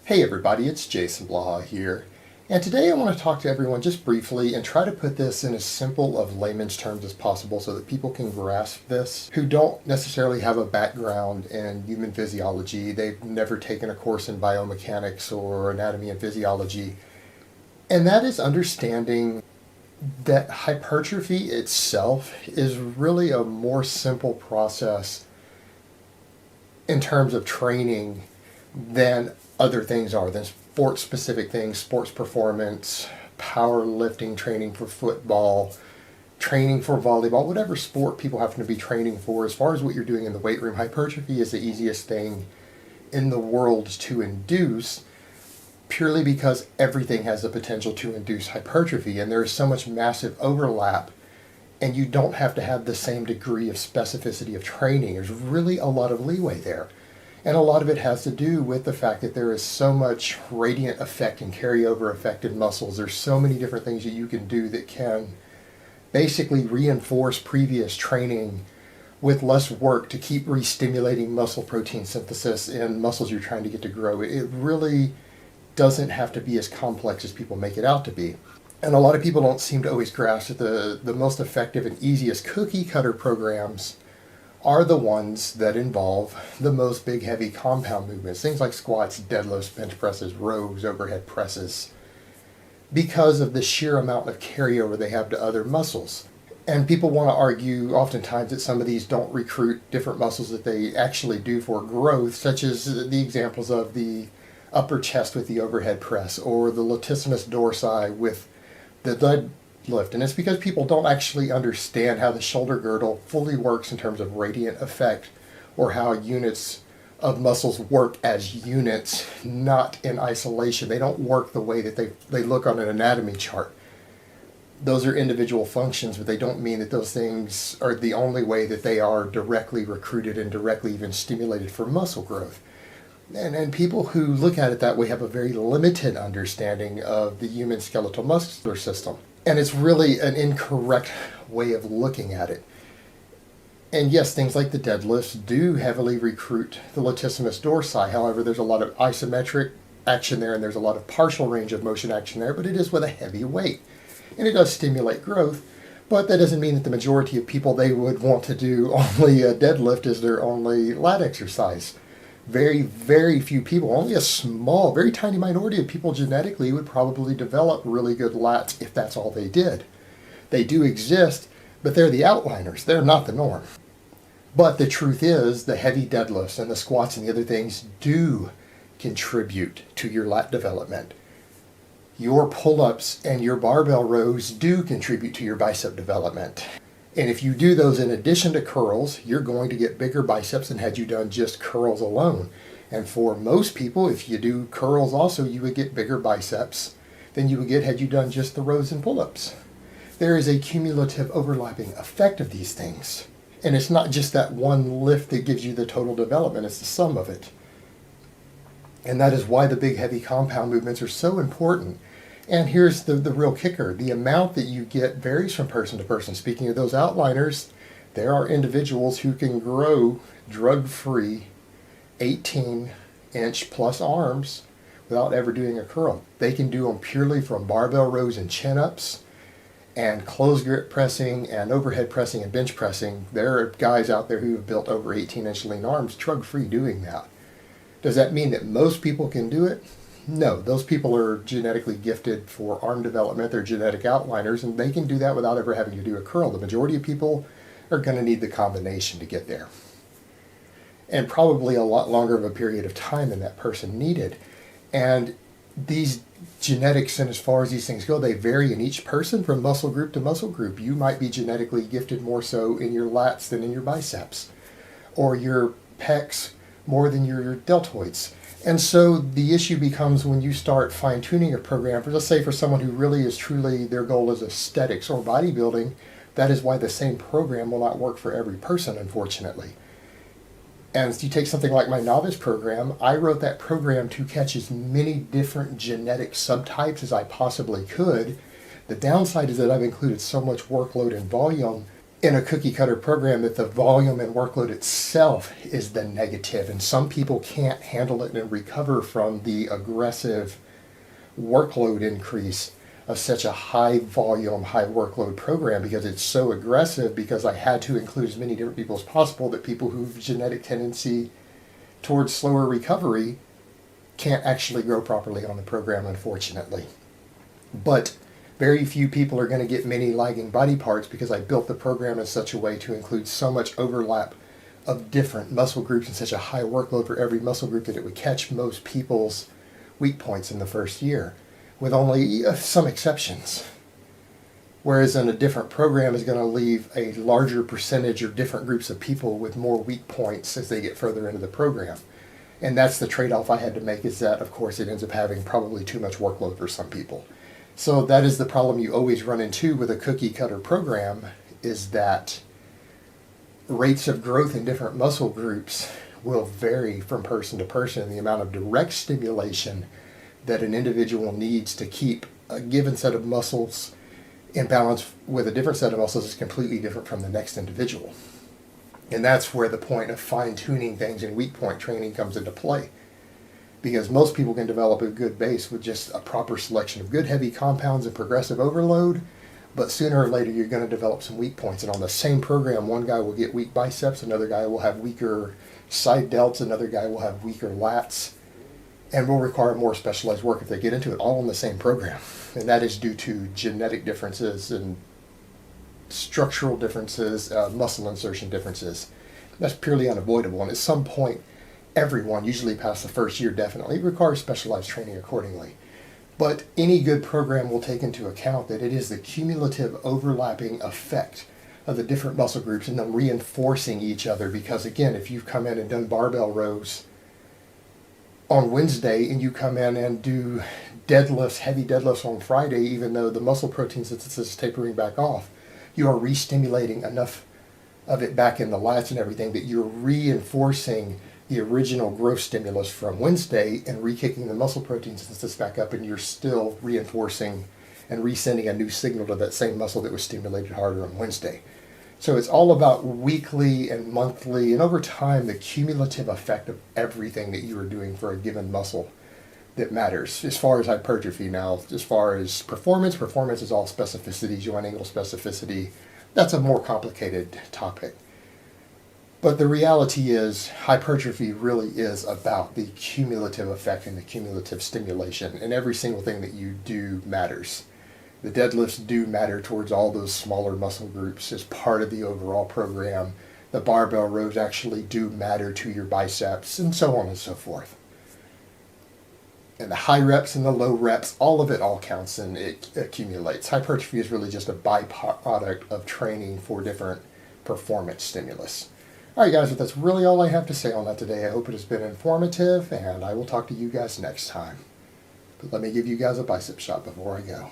Hey everybody, it's Jason Blaha here, and today I want to talk to everyone just briefly and try to put this in as simple of layman's terms as possible so that people can grasp this who don't necessarily have a background in human physiology. They've never taken a course in biomechanics or anatomy and physiology, and that is understanding that hypertrophy itself is really a more simple process in terms of training than other things are, than sports specific things, sports performance, powerlifting training for football, training for volleyball, whatever sport people happen to be training for. As far as what you're doing in the weight room, hypertrophy is the easiest thing in the world to induce, purely because everything has the potential to induce hypertrophy, and there is so much massive overlap, and you don't have to have the same degree of specificity of training. There's really a lot of leeway there. And a lot of it has to do with the fact that there is so much radiant effect and carryover effect in muscles. There's so many different things that you can do that can basically reinforce previous training with less work to keep re-stimulating muscle protein synthesis in muscles you're trying to get to grow. It really doesn't have to be as complex as people make it out to be. And a lot of people don't seem to always grasp that the most effective and easiest cookie cutter programs are the ones that involve the most big, heavy compound movements, things like squats, deadlifts, bench presses, rows, overhead presses, because of the sheer amount of carryover they have to other muscles. And people want to argue oftentimes that some of these don't recruit different muscles that they actually do for growth, such as the examples of the upper chest with the overhead press, or the latissimus dorsi with the deadlift. And it's because people don't actually understand how the shoulder girdle fully works in terms of radiant effect, or how units of muscles work as units, not in isolation. They don't work the way that they look on an anatomy chart. Those are individual functions, but they don't mean that those things are the only way that they are directly recruited and directly even stimulated for muscle growth. And people who look at it that way have a very limited understanding of the human skeletal muscular system. And it's really an incorrect way of looking at it. And yes, things like the deadlifts do heavily recruit the latissimus dorsi. However, there's a lot of isometric action there, and there's a lot of partial range of motion action there, but it is with a heavy weight. And it does stimulate growth, but that doesn't mean that the majority of people, they would want to do only a deadlift as their only lat exercise. Very, very few people, only a small, very tiny minority of people genetically would probably develop really good lats if that's all they did. They do exist, but they're the outliers. They're not the norm. But the truth is, the heavy deadlifts and the squats and the other things do contribute to your lat development. Your pull-ups and your barbell rows do contribute to your bicep development. And if you do those in addition to curls, you're going to get bigger biceps than had you done just curls alone. And for most people, if you do curls also, you would get bigger biceps than you would get had you done just the rows and pull-ups. There is a cumulative overlapping effect of these things. And it's not just that one lift that gives you the total development, it's the sum of it. And that is why the big heavy compound movements are so important. And here's the real kicker. The amount that you get varies from person to person. Speaking of those outliners, there are individuals who can grow drug-free 18-inch plus arms without ever doing a curl. They can do them purely from barbell rows and chin-ups and closed grip pressing and overhead pressing and bench pressing. There are guys out there who have built over 18-inch lean arms drug-free doing that. Does that mean that most people can do it? No, those people are genetically gifted for arm development. They're genetic outliners, and they can do that without ever having to do a curl. The majority of people are going to need the combination to get there. And probably a lot longer of a period of time than that person needed. And these genetics, and as far as these things go, they vary in each person from muscle group to muscle group. You might be genetically gifted more so in your lats than in your biceps, or your pecs more than your deltoids. And so the issue becomes when you start fine-tuning a program, for, let's say for someone who really is truly, their goal is aesthetics or bodybuilding, that is why the same program will not work for every person, unfortunately. And if you take something like my novice program, I wrote that program to catch as many different genetic subtypes as I possibly could. The downside is that I've included so much workload and volume in a cookie cutter program that the volume and workload itself is the negative, and some people can't handle it and recover from the aggressive workload increase of such a high volume, high workload program, because it's so aggressive, because I had to include as many different people as possible, that people who've genetic tendency towards slower recovery can't actually grow properly on the program, unfortunately. But very few people are going to get many lagging body parts, because I built the program in such a way to include so much overlap of different muscle groups and such a high workload for every muscle group that it would catch most people's weak points in the first year, with only some exceptions. Whereas in a different program is going to leave a larger percentage or different groups of people with more weak points as they get further into the program. And that's the trade-off I had to make, is that, of course, it ends up having probably too much workload for some people. So that is the problem you always run into with a cookie cutter program, is that rates of growth in different muscle groups will vary from person to person. The amount of direct stimulation that an individual needs to keep a given set of muscles in balance with a different set of muscles is completely different from the next individual. And that's where the point of fine-tuning things in weak point training comes into play. Because most people can develop a good base with just a proper selection of good heavy compounds and progressive overload, but sooner or later you're going to develop some weak points. And on the same program, one guy will get weak biceps, another guy will have weaker side delts, another guy will have weaker lats, and will require more specialized work if they get into it, all in the same program. And that is due to genetic differences and structural differences, muscle insertion differences. That's purely unavoidable, and at some point, everyone, usually past the first year, definitely requires specialized training accordingly. But any good program will take into account that it is the cumulative overlapping effect of the different muscle groups and them reinforcing each other. Because again, if you've come in and done barbell rows on Wednesday and you come in and do deadlifts, heavy deadlifts on Friday, even though the muscle protein synthesis is tapering back off, you are re-stimulating enough of it back in the lats and everything that you're reinforcing the original growth stimulus from Wednesday and re-kicking the muscle protein synthesis back up, and you're still reinforcing and resending a new signal to that same muscle that was stimulated harder on Wednesday. So it's all about weekly and monthly, and over time, the cumulative effect of everything that you are doing for a given muscle that matters. As far as hypertrophy now, as far as performance is all specificity, joint angle specificity. That's a more complicated topic. But the reality is, hypertrophy really is about the cumulative effect and the cumulative stimulation, and every single thing that you do matters. The deadlifts do matter towards all those smaller muscle groups as part of the overall program. The barbell rows actually do matter to your biceps, and so on and so forth. And the high reps and the low reps, all of it all counts and it accumulates. Hypertrophy is really just a byproduct of training for different performance stimulus. All right, guys, but that's really all I have to say on that today. I hope it has been informative, and I will talk to you guys next time. But let me give you guys a bicep shot before I go.